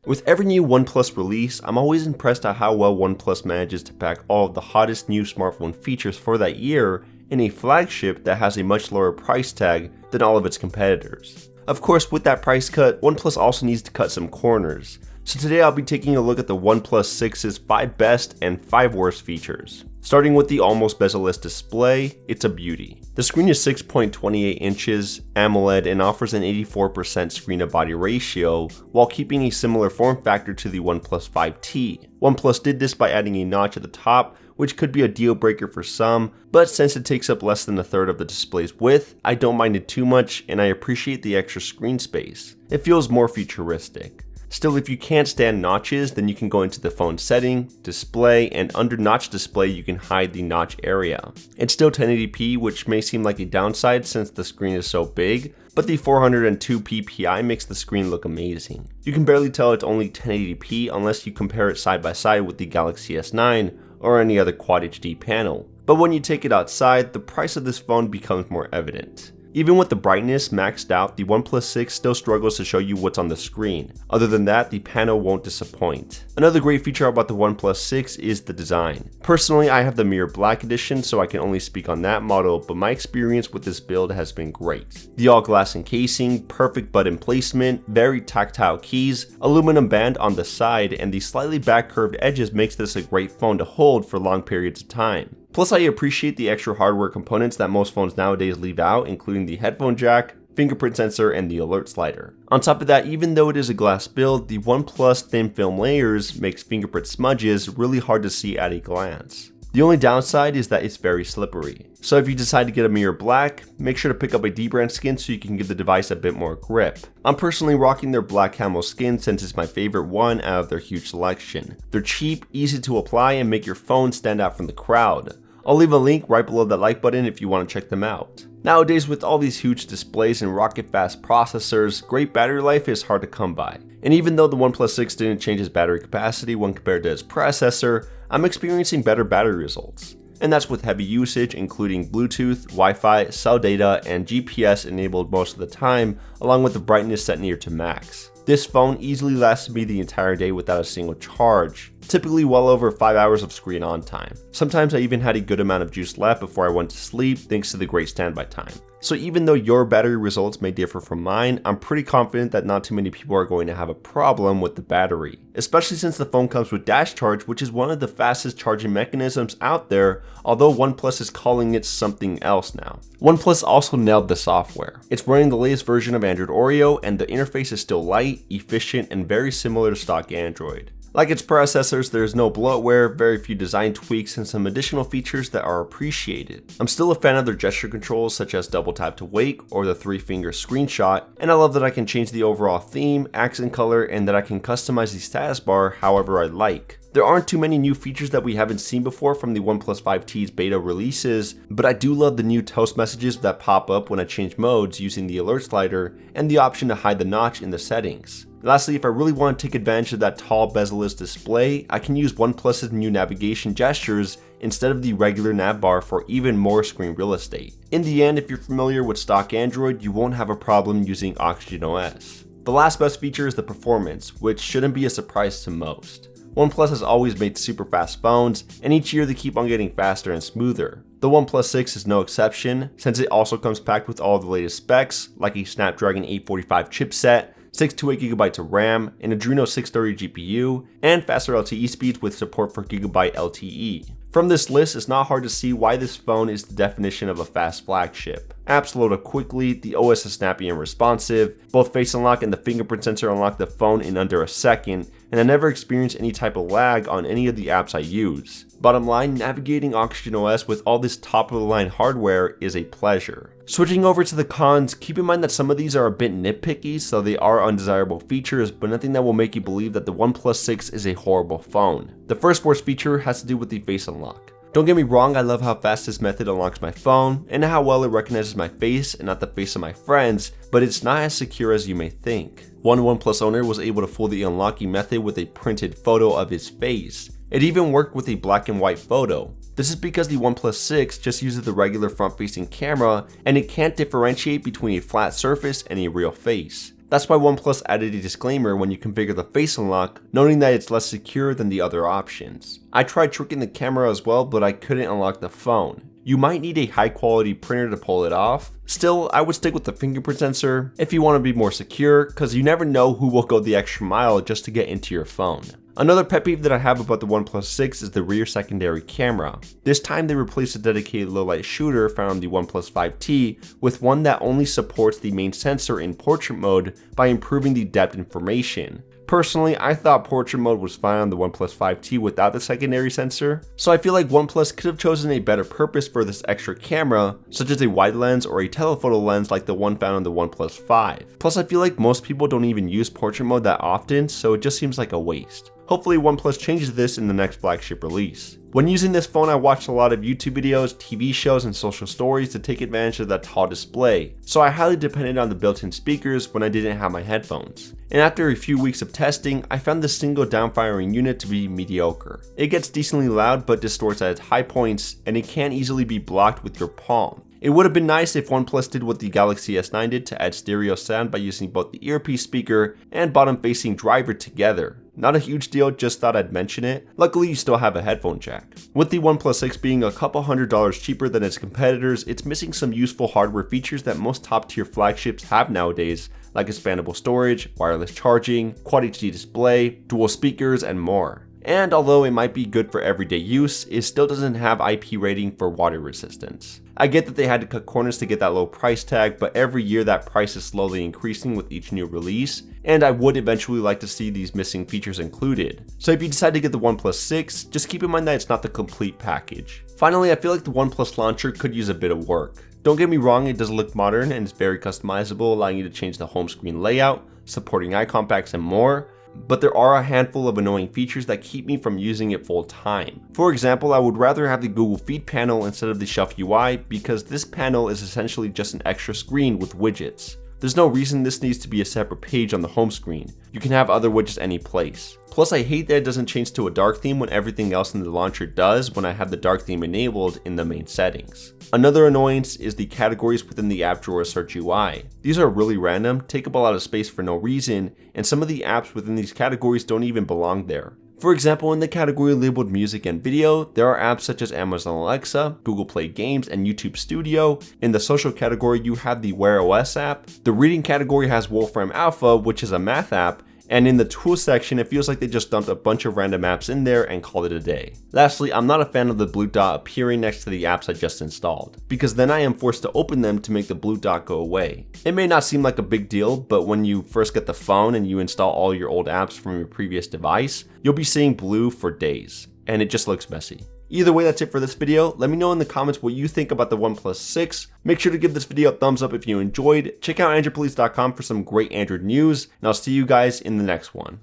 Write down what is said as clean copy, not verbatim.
With every new OnePlus release, I'm always impressed at how well OnePlus manages to pack all of the hottest new smartphone features for that year in a flagship that has a much lower price tag than all of its competitors. Of course, with that price cut, OnePlus also needs to cut some corners. So today I'll be taking a look at the OnePlus 6's 5 best and 5 worst features. Starting with the almost bezel-less display, it's a beauty. The screen is 6.28 inches, AMOLED, and offers an 84% screen-to-body ratio, while keeping a similar form factor to the OnePlus 5T. OnePlus did this by adding a notch at the top, which could be a deal breaker for some, but since it takes up less than a third of the display's width, I don't mind it too much and I appreciate the extra screen space. It feels more futuristic. Still, if you can't stand notches, then you can go into the phone setting, display, and under notch display you can hide the notch area. It's still 1080p, which may seem like a downside since the screen is so big, but the 402 ppi makes the screen look amazing. You can barely tell it's only 1080p unless you compare it side by side with the Galaxy S9 or any other Quad HD panel. But when you take it outside, the price of this phone becomes more evident. Even with the brightness maxed out, the OnePlus 6 still struggles to show you what's on the screen. Other than that, the panel won't disappoint. Another great feature about the OnePlus 6 is the design. Personally, I have the Mirror Black edition, so I can only speak on that model, but my experience with this build has been great. The all-glass encasing, perfect button placement, very tactile keys, aluminum band on the side, and the slightly back curved edges makes this a great phone to hold for long periods of time. Plus, I appreciate the extra hardware components that most phones nowadays leave out, including the headphone jack, fingerprint sensor, and the alert slider. On top of that, even though it is a glass build, the OnePlus thin film layers makes fingerprint smudges really hard to see at a glance. The only downside is that it's very slippery. So if you decide to get a Mirror Black, make sure to pick up a dbrand skin so you can give the device a bit more grip. I'm personally rocking their black camo skin since it's my favorite one out of their huge selection. They're cheap, easy to apply, and make your phone stand out from the crowd. I'll leave a link right below that like button if you want to check them out. Nowadays, with all these huge displays and rocket fast processors, great battery life is hard to come by. And even though the OnePlus 6 didn't change its battery capacity when compared to its predecessor, I'm experiencing better battery results. And that's with heavy usage including Bluetooth, Wi-Fi, cell data, and GPS enabled most of the time, along with the brightness set near to max. This phone easily lasted me the entire day without a single charge, typically well over 5 hours of screen on time. Sometimes I even had a good amount of juice left before I went to sleep thanks to the great standby time. So even though your battery results may differ from mine, I'm pretty confident that not too many people are going to have a problem with the battery, especially since the phone comes with dash charge, which is one of the fastest charging mechanisms out there, although OnePlus is calling it something else now. OnePlus also nailed the software. It's running the latest version of Android Oreo, and the interface is still light, efficient, and very similar to stock Android. Like its predecessors, there is no bloatware, very few design tweaks, and some additional features that are appreciated. I'm still a fan of their gesture controls such as double tap to wake or the 3-finger screenshot, and I love that I can change the overall theme, accent color, and that I can customize the status bar however I like. There aren't too many new features that we haven't seen before from the OnePlus 5T's beta releases, but I do love the new toast messages that pop up when I change modes using the alert slider and the option to hide the notch in the settings. Lastly, if I really want to take advantage of that tall bezel-less display, I can use OnePlus's new navigation gestures instead of the regular nav bar for even more screen real estate. In the end, if you're familiar with stock Android, you won't have a problem using Oxygen OS. The last best feature is the performance, which shouldn't be a surprise to most. OnePlus has always made super fast phones, and each year they keep on getting faster and smoother. The OnePlus 6 is no exception, since it also comes packed with all the latest specs, like a Snapdragon 845 chipset, 628GB of RAM, an Adreno 630 GPU, and faster LTE speeds with support for Gigabyte LTE. From this list, it's not hard to see why this phone is the definition of a fast flagship. Apps load up quickly, the OS is snappy and responsive, both Face Unlock and the fingerprint sensor unlock the phone in under a second, and I never experienced any type of lag on any of the apps I use. Bottom line, navigating Oxygen OS with all this top-of-the-line hardware is a pleasure. Switching over to the cons, keep in mind that some of these are a bit nitpicky, so they are undesirable features, but nothing that will make you believe that the OnePlus 6 is a horrible phone. The first worst feature has to do with the Face Unlock. Don't get me wrong, I love how fast this method unlocks my phone, and how well it recognizes my face and not the face of my friends, but it's not as secure as you may think. One OnePlus owner was able to fool the unlocking method with a printed photo of his face. It even worked with a black and white photo. This is because the OnePlus 6 just uses the regular front-facing camera, and it can't differentiate between a flat surface and a real face. That's why OnePlus added a disclaimer when you configure the face unlock, noting that it's less secure than the other options. I tried tricking the camera as well, but I couldn't unlock the phone. You might need a high quality printer to pull it off. Still, I would stick with the fingerprint sensor if you want to be more secure, cause you never know who will go the extra mile just to get into your phone. Another pet peeve that I have about the OnePlus 6 is the rear secondary camera. This time they replaced a dedicated low light shooter found on the OnePlus 5T with one that only supports the main sensor in portrait mode by improving the depth information. Personally, I thought portrait mode was fine on the OnePlus 5T without the secondary sensor, so I feel like OnePlus could have chosen a better purpose for this extra camera, such as a wide lens or a telephoto lens like the one found on the OnePlus 5. Plus, I feel like most people don't even use portrait mode that often, so it just seems like a waste. Hopefully OnePlus changes this in the next flagship release. When using this phone, I watched a lot of YouTube videos, TV shows, and social stories to take advantage of that tall display, so I highly depended on the built-in speakers when I didn't have my headphones. And after a few weeks of testing, I found the single downfiring unit to be mediocre. It gets decently loud but distorts at its high points, and it can't easily be blocked with your palm. It would have been nice if OnePlus did what the Galaxy S9 did to add stereo sound by using both the earpiece speaker and bottom facing driver together. Not a huge deal, just thought I'd mention it. Luckily you still have a headphone jack. With the OnePlus 6 being a couple $100s cheaper than its competitors, it's missing some useful hardware features that most top tier flagships have nowadays, like expandable storage, wireless charging, Quad HD display, dual speakers, and more. And although it might be good for everyday use, it still doesn't have IP rating for water resistance. I get that they had to cut corners to get that low price tag, but every year that price is slowly increasing with each new release, and I would eventually like to see these missing features included. So if you decide to get the OnePlus 6, just keep in mind that it's not the complete package. Finally, I feel like the OnePlus Launcher could use a bit of work. Don't get me wrong, it does look modern and it's very customizable, allowing you to change the home screen layout, supporting icon packs, and more. But there are a handful of annoying features that keep me from using it full time. For example, I would rather have the Google Feed panel instead of the Shelf UI because this panel is essentially just an extra screen with widgets. There's no reason this needs to be a separate page on the home screen. You can have other widgets any place. Plus, I hate that it doesn't change to a dark theme when everything else in the launcher does when I have the dark theme enabled in the main settings. Another annoyance is the categories within the app drawer search UI. These are really random, take up a lot of space for no reason, and some of the apps within these categories don't even belong there. For example, in the category labeled music and video, there are apps such as Amazon Alexa, Google Play Games, and YouTube Studio. In the social category, you have the Wear OS app. The reading category has Wolfram Alpha, which is a math app. And in the tools section, it feels like they just dumped a bunch of random apps in there and called it a day. Lastly, I'm not a fan of the blue dot appearing next to the apps I just installed, because then I am forced to open them to make the blue dot go away. It may not seem like a big deal, but when you first get the phone and you install all your old apps from your previous device, you'll be seeing blue for days, and it just looks messy. Either way, that's it for this video. Let me know in the comments what you think about the OnePlus 6. Make sure to give this video a thumbs up if you enjoyed. Check out AndroidPolice.com for some great Android news, and I'll see you guys in the next one.